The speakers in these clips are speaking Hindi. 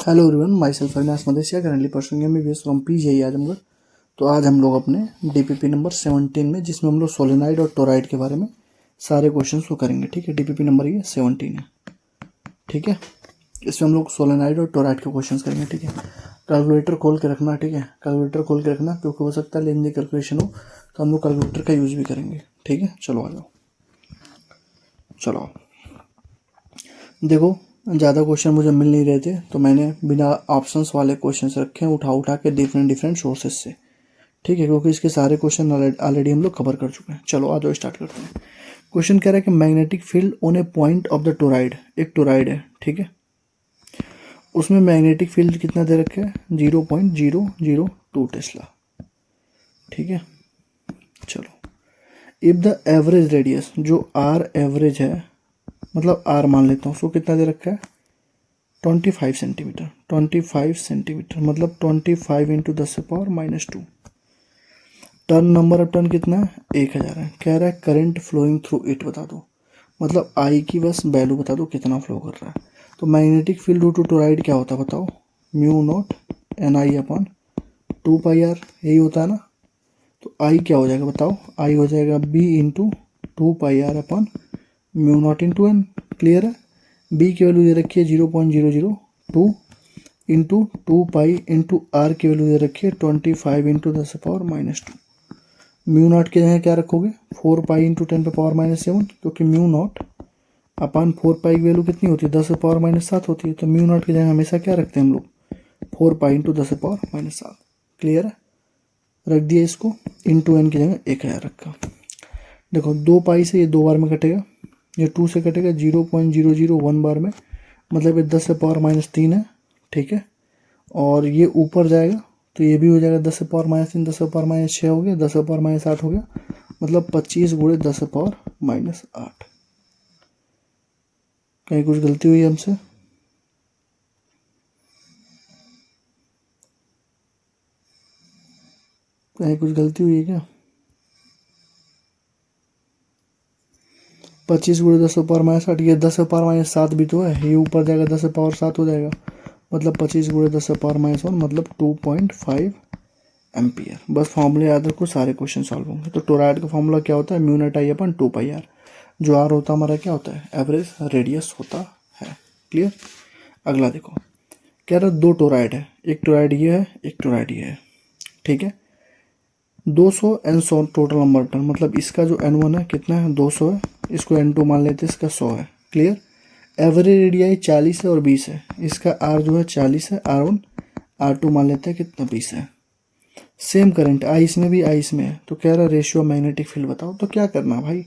Hello everyone, my self Avinash Madeshiya, currently pursuing MBBS from PGI Azamgarh. तो आज हम लोग अपने डीपीपी नंबर 17 में, जिसमें हम लोग सोलेनाइड और टोराइड के बारे में सारे क्वेश्चंस को करेंगे। ठीक है, डीपीपी नंबर ये 17 है। ठीक है, इसमें हम लोग सोलेनाइड और टोराइड के क्वेश्चंस करेंगे। ठीक है, कैलकुलेटर खोल के रखना। ठीक है, कैलकुलेटर खोल के रखना, क्योंकि हो सकता है लेंदी कैलकुलेशन हो तो हम लोग कैलकुलेटर का यूज़ भी करेंगे। ठीक है, चलो आ जाओ। चलो देखो, ज़्यादा क्वेश्चन मुझे मिल नहीं रहे थे तो मैंने बिना ऑप्शंस वाले क्वेश्चंस रखे हैं, उठा के डिफरेंट सोर्सेज से। ठीक है, क्योंकि इसके सारे क्वेश्चन ऑलरेडी हम लोग कवर कर चुके हैं। चलो आ जाओ, स्टार्ट करते हैं। क्वेश्चन कह रहा है कि magnetic field on A point of the toroid, एक टोराइड है। ठीक है, उसमें मैग्नेटिक फील्ड कितना दे रखे है? 0.002 टेस्ला। ठीक है, चलो इफ द एवरेज रेडियस, जो आर एवरेज है, मतलब आर मान लेता हूँ, उसको कितना दे रखा है? 25 सेंटीमीटर। 25 सेंटीमीटर मतलब 25 into 10⁻²। Turn, number of turn कितना है? 1000 है। कह रहा है करंट फ्लोइंग थ्रू इट बता दो, मतलब आई की बस वैल्यू बता दो कितना फ्लो कर रहा है। तो magnetic field due to toroid क्या होता है बताओ? μ0 Ni/2πr, यही होता है ना। तो आई क्या हो जाएगा बताओ? आई हो जाएगा b into 2πr/μ0 × n। Clear है? b की वैल्यू दे रखी है 0.002 इंटू 2π इंटू आर की वैल्यू दे रखी है 25 इंटू 10⁻²। μ0 की जगह क्या रखोगे? 4π इंटू 10⁻⁷, क्योंकि μ0/4π की वैल्यू कितनी होती है? 10⁻⁷ होती है। तो μ0 की जगह हमेशा क्या रखते हैं हम लोग? 4π इंटू 10⁻⁷। क्लियर है? रख दिया इसको। इंटू n की जगह 1000 रखा। देखो 2π से ये 2 बार में कटेगा, ये 2 से कटेगा 0.001 बार में, मतलब ये 10⁻³ है। ठीक है, और ये ऊपर जाएगा तो ये भी हो जाएगा 10⁻³ 10⁻6 हो गया, 10⁻8 हो गया, मतलब 25 × 10⁻8। कहीं कुछ गलती हुई हमसे? कहीं कुछ गलती हुई है क्या? 25 × 10⁻8, ये 10⁻7 भी तो है, ये ऊपर जाएगा 10⁻7 हो जाएगा, मतलब 25 × 10⁻1 मतलब 2.5 एम्पियर। बस फॉर्मूले याद रखो, सारे क्वेश्चन सॉल्व होंगे। तो टोराइड का फॉर्मूला क्या होता है? μ0I/2πr। जो आर होता है हमारा क्या होता है? एवरेज रेडियस होता है। क्लियर? अगला देखो, कह रहा है 2 टोराइड है, एक टोराइड ये है, एक टोराइड ये है। ठीक है, 200 N100 टोटल नंबर टर्न, मतलब इसका जो N1 है कितना है? 200 है, इसको N2 मान लेते हैं, इसका 100 है। क्लियर? एवरेज रेडियाई 40 है और 20 है, इसका आर जो है 40 है, R1 R2 मान लेते हैं कितना? 20 है। सेम करंट आई इसमें भी, आई इसमें है। तो कह रहा है रेशियो मैग्नेटिक फील्ड बताओ। तो क्या करना है भाई?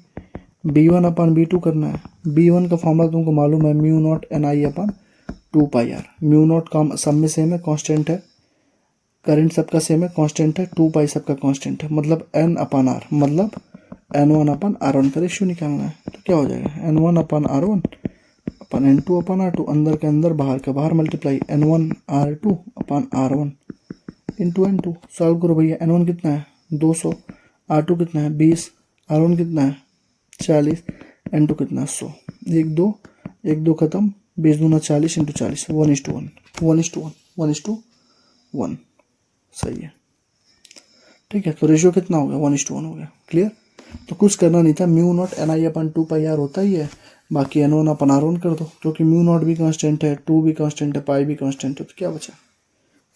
B1/B2 करना है। B1 का फॉर्मूला तुमको मालूम है, μ0 Ni/2πr। μ0 का सब में सेम है, कांस्टेंट है, करंट सबका सेम है, कांस्टेंट है, 2π सबका कांस्टेंट है, मतलब N/R, मतलब N1/R1 का रेशियो निकालना है। तो क्या हो जाएगा? N1/R1 N2/R2, अंदर के अंदर बाहर का बाहर multiply N1R2/R1 into N2। Solve करो भैया। N1 कितना है? 200, R2 कितना है? 20, R1 कितना है? 40, N2 कितना है? 100। 1 2 खत्म, 20 दूना 40 इंटू 40, 1:1 1:1 1:1। सही है। ठीक है, तो रेशियो कितना हो गया? 1:1 हो गया। क्लियर? तो कुछ करना नहीं था, μ0 Ni/2πr होता ही है, बाकी N1/R1 कर दो, क्योंकि μ0 भी कांस्टेंट है, 2 भी कांस्टेंट है, पाई भी कांस्टेंट है, तो क्या बचा?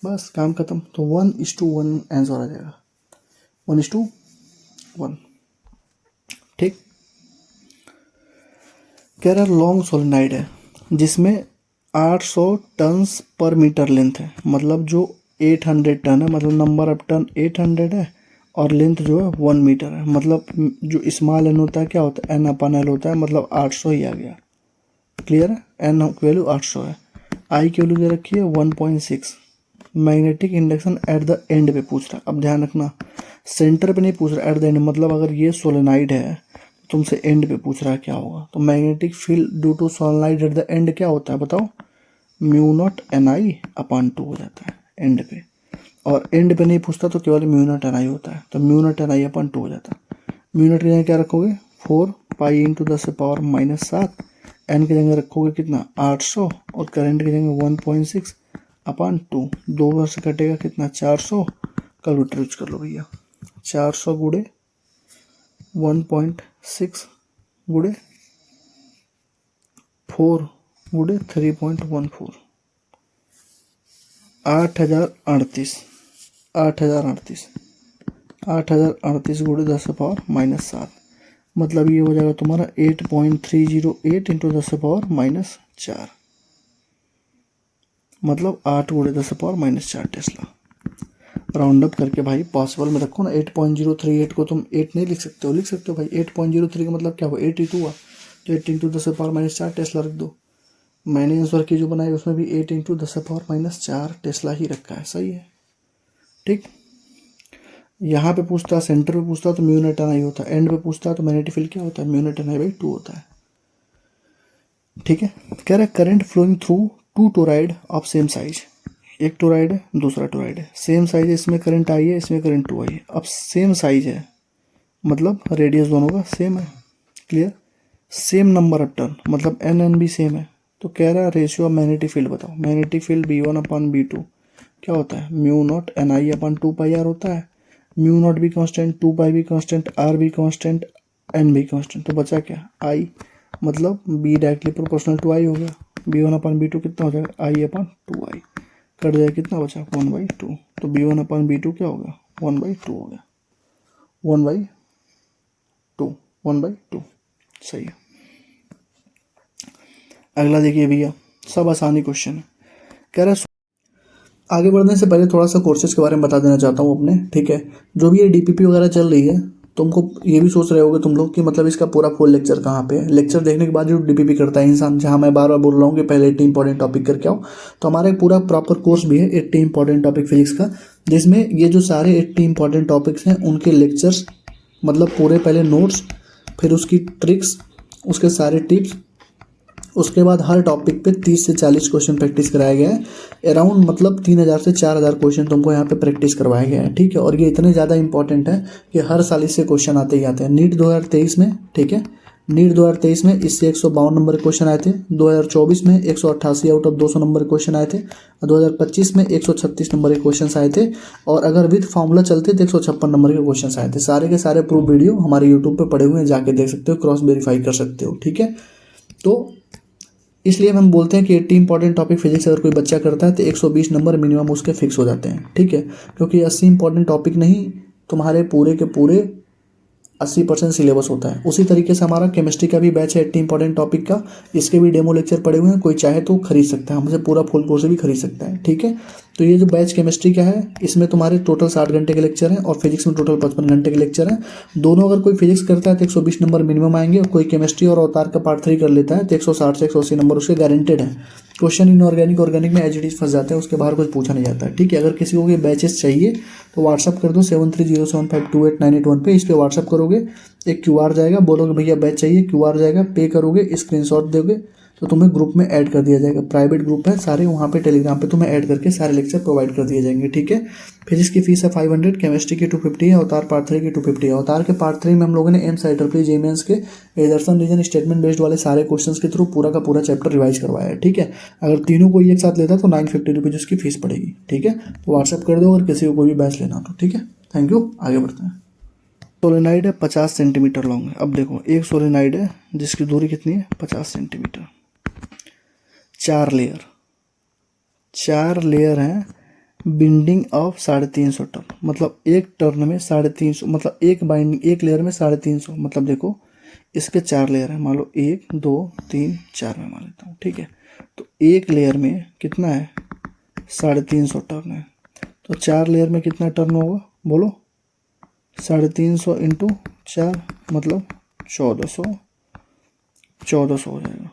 बस काम खत्म। तो 1:1 आंसर आ जाएगा, 1:1। ठीक, कह रहा लॉन्ग सोलेनाइड है जिसमें 800 टन्स पर मीटर लेंथ है, मतलब जो 800 टन है, मतलब नंबर ऑफ टन 800 है, और लेंथ जो है 1 मीटर है, मतलब जो स्मॉल एन होता है क्या होता है? N/L होता है, मतलब 800 ही आ गया। क्लियर है? एन की वैल्यू 800 है, आई की वैल्यू दे रखी है 1.6। Magnetic induction eight the and पे पूछ रहा है। अब ध्यान रखना, सेंटर पे नहीं पूछ रहा, एट द एंड, मतलब अगर ये सोलेनाइड है तुमसे एंड पे पूछ रहा है क्या होगा। तो magnetic field due to solenoid at the end क्या होता है बताओ? μ0 Ni/2 हो जाता है एंड पे, और एंड पे नहीं पूछता तो केवल μ0 Ni होता है, तो μ0 Ni/2 हो जाता है। μ0 की जगह क्या रखोगे? 4π इंटू 10⁻⁷, एन की जगह रखोगे कितना? 800, और करंट की जगह 1.6, अपॉन 2, 2 बार से कटेगा कितना 400, कैलकुलेटर यूज कर लो भैया, 400 गुणे 1.6 गुणे 4 गुणे 3.14, 8038, 8038 गुणे 10⁻⁻7, मतलब ये हो जाएगा तुम्हारा 8.308 इंटू 10⁻⁻4, मतलब 8 गुणे 10⁻⁻4 टेस्ला। राउंड अप करके भाई पॉसिबल में रखो ना, 8.038 को तुम 8 नहीं लिख सकते हो, लिख सकते हो भाई 8.03 का मतलब क्या हुआ 82 हुआ, तो 8 इंटू 10⁻⁻4 टेस्ला रख दो। मैंने आंसर की जो बनाई उसमें भी 8 इंटू 10⁻⁻4 टेस्ला ही रखा है, सही है ठीक। यहाँ पे पूछता, सेंटर पे पूछता तो म्यू नेट एन आई होता, एंड पे पूछता तो मैग्नेटिक फील्ड क्या होता है, mu naught N I by 2 होता है, ठीक है। कह रहा है current flowing through 2 toroid of same size, एक टोराइड है दूसरा टोराइड है, सेम साइज है, इसमें करंट आई है इसमें करंट 2 आई है। अब सेम साइज है मतलब रेडियस दोनों का सेम है, clear. Same number of turn मतलब एन एन भी सेम है, तो कह रहा है रेशियो ऑफ मैग्नेटिक फील्ड बताओ। मैग्नेटिक फील्ड B1/B2 क्या होता है, mu not an I upon 2πr होता है। म्यू नॉट भी कांस्टेंट, 2π भी कांस्टेंट, आर भी कांस्टेंट, एन भी कांस्टेंट, तो बचा क्या आई, मतलब बी डायरेक्टली प्रोपोर्शनल टू आई हो गया। B1/B2 कितना हो जाएगा I/2I, कट जाएगा कितना बचा 1/2, तो B1/B2 क्या हो गया 1/2 हो गया, 1/2 सही है। अगला देखिए भैया, सब आसानी क्वेश्चन है। कह रहा है आगे बढ़ने से पहले थोड़ा सा कोर्सेज के बारे में बता देना चाहता हूँ अपने, ठीक है। जो भी ये डीपीपी वगैरह चल रही है, तुमको ये भी सोच रहे होगे तुम लोग कि मतलब इसका पूरा फुल लेक्चर कहाँ पे है। लेक्चर देखने के बाद जो डीपीपी करता है इंसान, जहाँ मैं बार बार बोल रहा हूँ कि पहले 80 इंपॉर्टेंट टॉपिक करके आओ, तो हमारा एक पूरा प्रॉपर कोर्स भी है 80 इंपॉर्टेंट टॉपिक फिजिक्स का, जिसमें ये जो सारे 80 इंपॉर्टेंट टॉपिक्स हैं उनके लेक्चर्स, मतलब पूरे पहले नोट्स, फिर उसकी ट्रिक्स, उसके सारे टिप्स, उसके बाद हर टॉपिक पे 30 से 40 क्वेश्चन प्रैक्टिस कराया गया है। अराउंड मतलब 3000 से 4000 क्वेश्चन तुमको यहाँ पे प्रैक्टिस करवाया गया है, ठीक है। और ये इतने ज़्यादा इंपॉर्टेंट है कि हर साल इससे क्वेश्चन आते ही आते हैं। नीट 2023 में, ठीक है, नीट 2023 में इससे 152 नंबर के क्वेश्चन आए थे। 2024 में 188 आउट ऑफ 200 नंबर के क्वेश्चन आए थे। 2025 में 136 नंबर के क्वेश्चन आए थे, और अगर विद फार्मूला चलते तो 156 नंबर के क्वेश्चन आए थे। सारे के सारे प्रूफ वीडियो हमारे यूट्यूब पे पड़े हुए हैं, जाके देख सकते हो, क्रॉस वेरीफाई कर सकते हो, ठीक है। तो इसलिए हम बोलते हैं कि 80 इंपॉर्टेंट टॉपिक फिजिक्स अगर कोई बच्चा करता है तो 120 नंबर मिनिमम उसके फिक्स हो जाते हैं, ठीक है। क्योंकि 80 इंपॉर्टेंट टॉपिक नहीं, तुम्हारे पूरे के पूरे 80% सिलेबस होता है। उसी तरीके से हमारा केमिस्ट्री का भी बैच है 80 इंपॉर्टेंट टॉपिक का, इसके भी डेमो लेक्चर पड़े हुए हैं, कोई चाहे तो खरीद सकता है, हमसे पूरा फुल कोर्स भी खरीद सकता है, ठीक है। तो ये जो बैच केमिस्ट्री का है, इसमें तुम्हारे टोटल 60 घंटे के लेक्चर हैं, और फिजिक्स में टोटल 55 घंटे के लेक्चर हैं। दोनों अगर कोई फिजिक्स करता है तो 120 नंबर मिनिमम आएंगे, और कोई केमिस्ट्री और अवतार का पार्ट 3 कर लेता है तो 160 से 180 नंबर उसके गारंटेड है। क्वेश्चन इनऑर्गेनिक ऑर्गेनिक में एच फंस जाते हैं, उसके बाहर कुछ पूछा नहीं जाता है, ठीक है। अगर किसी को ये बैचेस चाहिए तो व्हाट्सअप कर दो 7307528981 पे, इस पर व्हाट्सअप करोगे, एक QR जाएगा, बोलोगे भैया बैच चाहिए, QR जाएगा, पे करोगे, स्क्रीनशॉट दोगे तो तुम्हें ग्रुप में ऐड कर दिया जाएगा। प्राइवेट ग्रुप है सारे, वहाँ पे टेलीग्राम पे तुम्हें ऐड करके सारे लेक्चर प्रोवाइड कर दिए जाएंगे, ठीक है। फिजिक्स की फीस है 500, केमिस्ट्री की 250 है, अवतार पार्ट 3 की 250 है। अवतार के पार्ट 3 में हम लोगों ने एम्स IEEE JEE मेंस के एजर्सन रीजन स्टेटमेंट बेस्ड वाले सारे क्वेश्चंस के थ्रू पूरा का पूरा चैप्टर रिवाइज करवाया है, ठीक है। अगर तीनों को एक साथ लेता तो 950 रुपीज़ उसकी फीस पड़ेगी, ठीक है। तो व्हाट्सअप कर दो अगर किसी को कोई भी बैच लेना तो, ठीक है। थैंक यू, आगे बढ़ते हैं। सोलेनाइड है 50 सेंटीमीटर लॉन्ग है। अब देखो एक सोलेनाइड है जिसकी दूरी कितनी है 50 सेंटीमीटर, 4 लेयर हैं, बिंडिंग ऑफ 350 टर्न, मतलब एक टर्न में 350, मतलब एक बाइंडिंग एक लेयर में 350, मतलब देखो इसके 4 लेयर हैं, मान लो 1 2 3 4 में मान लेता हूँ, ठीक है। तो एक लेयर में कितना है 350 टर्न है, तो 4 लेयर में कितना टर्न होगा बोलो, 350 इंटू 4 मतलब 1400 हो जाएगा,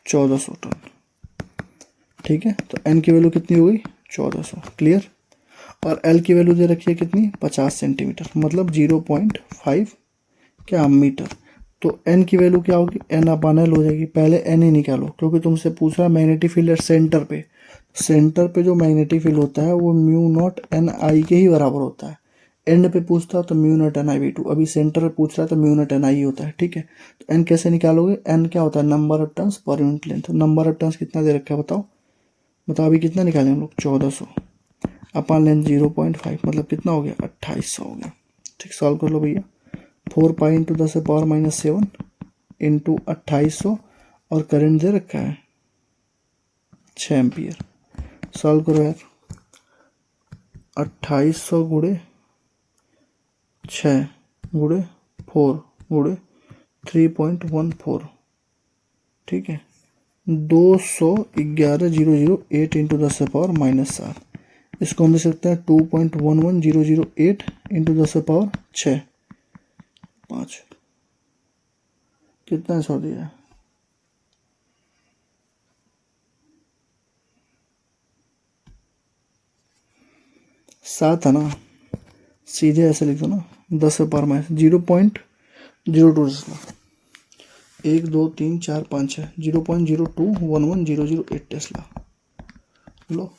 1400 टन, ठीक है। तो एन की वैल्यू कितनी हो गई 1400, क्लियर। और एल की वैल्यू दे रखी है कितनी 50 सेंटीमीटर, मतलब 0.5 क्या मीटर। तो एन की वैल्यू क्या होगी, एन अपन एल हो जाएगी। पहले एन ही निकालो, क्योंकि तुमसे पूछ रहा है मैग्नेटिक फील्ड है सेंटर पे जो मैग्नेटिक फील्ड होता है वो म्यू नॉट एन आई के ही बराबर होता है। एंड पे पूछता तो mu not an I by two, अभी सेंटर पे पूछ रहा है तो म्यू नॉट एन आई होता है, ठीक है। तो एन कैसे निकालोगे, एन क्या होता है number of turns per unit length, number of turns कितना दे रखा है बताओ अभी कितना निकालें हम लोग 1400 अपन लेंथ 0.5 मतलब कितना हो गया 2800 हो गया, ठीक। सॉल्व कर लो भैया, 4 पाई इंटू 10⁻⁷ इंटू 2800 और करंट दे रखा है 6 एम्पियर। सॉल्व करो यार, 2800 गुणे 6 गुणे 4 गुणे 3.14, ठीक है। 211,008 इंटू 10⁻⁷, इसको हम लिख सकते हैं 2.11008 इंटू 10⁻⁶, 5 कितना आंसर दिया है, 7 है ना, सीधे ऐसे लिख दो ना 10⁻⁻0.02 टेस्ला, 1 2 3 4 5 है 0.02110008 टेस्ला, लो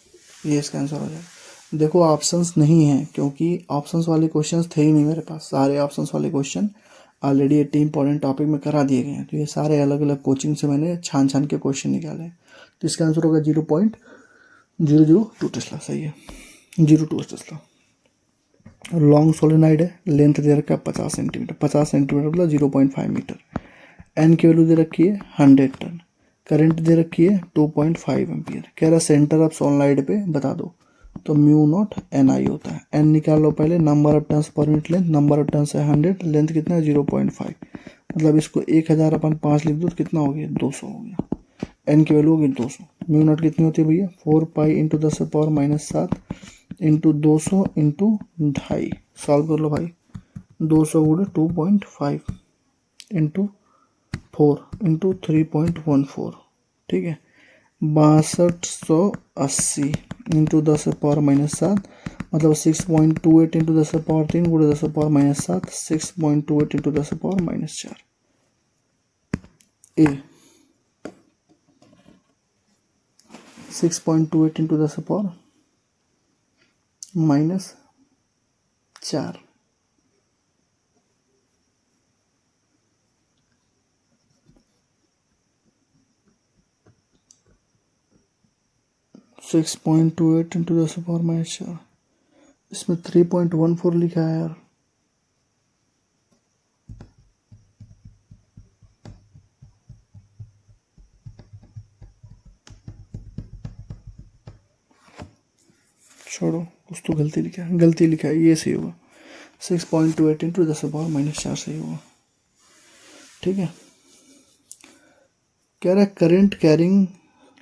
ये इसका आंसर हो जाएगा। देखो ऑप्शंस नहीं है क्योंकि ऑप्शंस वाले क्वेश्चंस थे ही नहीं मेरे पास, सारे ऑप्शंस वाले क्वेश्चन ऑलरेडी 80 इंपॉर्टेंट टॉपिक में करा दिए गए हैं, तो ये सारे अलग अलग कोचिंग से मैंने छान छान के क्वेश्चन निकाले हैं। तो इसका आंसर होगा 0.002 टेस्ला, सही है 02 टेस्ला। लॉन्ग सोलेनाइड है, लेंथ दे रखा है 50 सेंटीमीटर, 50 सेंटीमीटर मतलब 0.5 मीटर, एन की वैल्यू दे रखी है 100 टन, करंट दे रखी है 2.5 एम्पियर, कह रहा सेंटर ऑफ सोलेनाइड पे बता दो, तो म्यू नॉट एन आई होता है। एन निकाल लो पहले, number of turns per minute length, number of turns है 100, लेंथ कितना है 0.5, मतलब इसको 1000 अपन 5 लिख दो तो कितना हो गया 200 हो गया, एन की वैल्यू होगी 200। म्यू नॉट कितनी होती है भैया 4 pi into 10⁻⁷ into 200 into 2.5, solve कर लो भाई, 200 गुणे 2.5 इंटू 4 इंटू 3.14, ठीक है। 6280 इंटू 10⁻⁷ मतलब 6.28 इंटू 10⁻³ गुणे 10⁻⁷, 6.28 इंटू 10⁻⁴ ए 6.28 इंटू 10⁻⁴ 6.28 इंटू 10⁻⁴, इसमें 3.14 लिखा है यार, छोड़ो कुछ तो गलती लिखा है, ये सही होगा 6.28 इंटू 10⁻⁴ सही होगा, ठीक है। कह रहा है करंट कैरिंग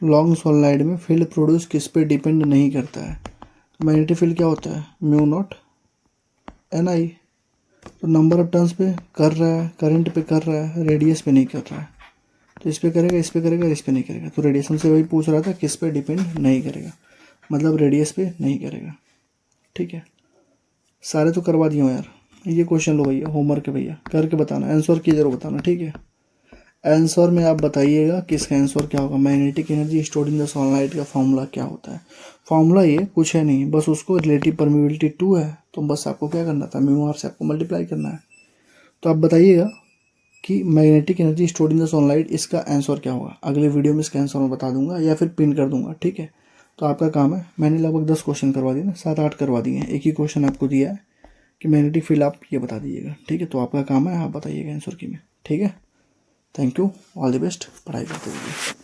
लॉन्ग सोलेनाइड में फील्ड प्रोड्यूस किस पे डिपेंड नहीं करता है, मैग्नेटिक फील्ड क्या होता है म्यू नॉट एन आई, तो नंबर ऑफ टर्न्स पे कर रहा है, करंट पे कर रहा है, रेडियस पे नहीं कर रहा है, तो इस पे करेगा, इस पे करेगा, इस पे नहीं करेगा, तो रेडिएशन से वही पूछ रहा था किस पे डिपेंड नहीं करेगा, मतलब रेडियस पे नहीं करेगा, ठीक है। सारे तो करवा दिए हो यार, ये क्वेश्चन लो भैया, होमवर्क है भैया, करके बताना, आंसर की जरूर बताना, ठीक है। आंसर में आप बताइएगा कि इसका आंसर क्या होगा, magnetic energy stored in the sunlight का फॉर्मूला क्या होता है। फॉर्मूला ये कुछ है नहीं, बस उसको रिलेटिव परमिबिलिटी 2 है, तो बस आपको क्या करना था म्यू आर से आपको मल्टीप्लाई करना है। तो आप बताइएगा कि magnetic energy stored in the sunlight, इसका आंसर क्या होगा। अगले वीडियो में इसका आंसर मैं बता दूंगा या फिर पिन कर दूंगा, ठीक है। तो आपका काम है, मैंने लगभग 10 क्वेश्चन करवा दिए ना, 7-8 करवा दिए हैं, एक ही क्वेश्चन आपको दिया है कि मैग्नेटिक फील्ड आप ये बता दीजिएगा, ठीक है। तो आपका काम है, आप बताइएगा आंसर की में, ठीक है। Thank you, all the best, पढ़ाई करते रहिए।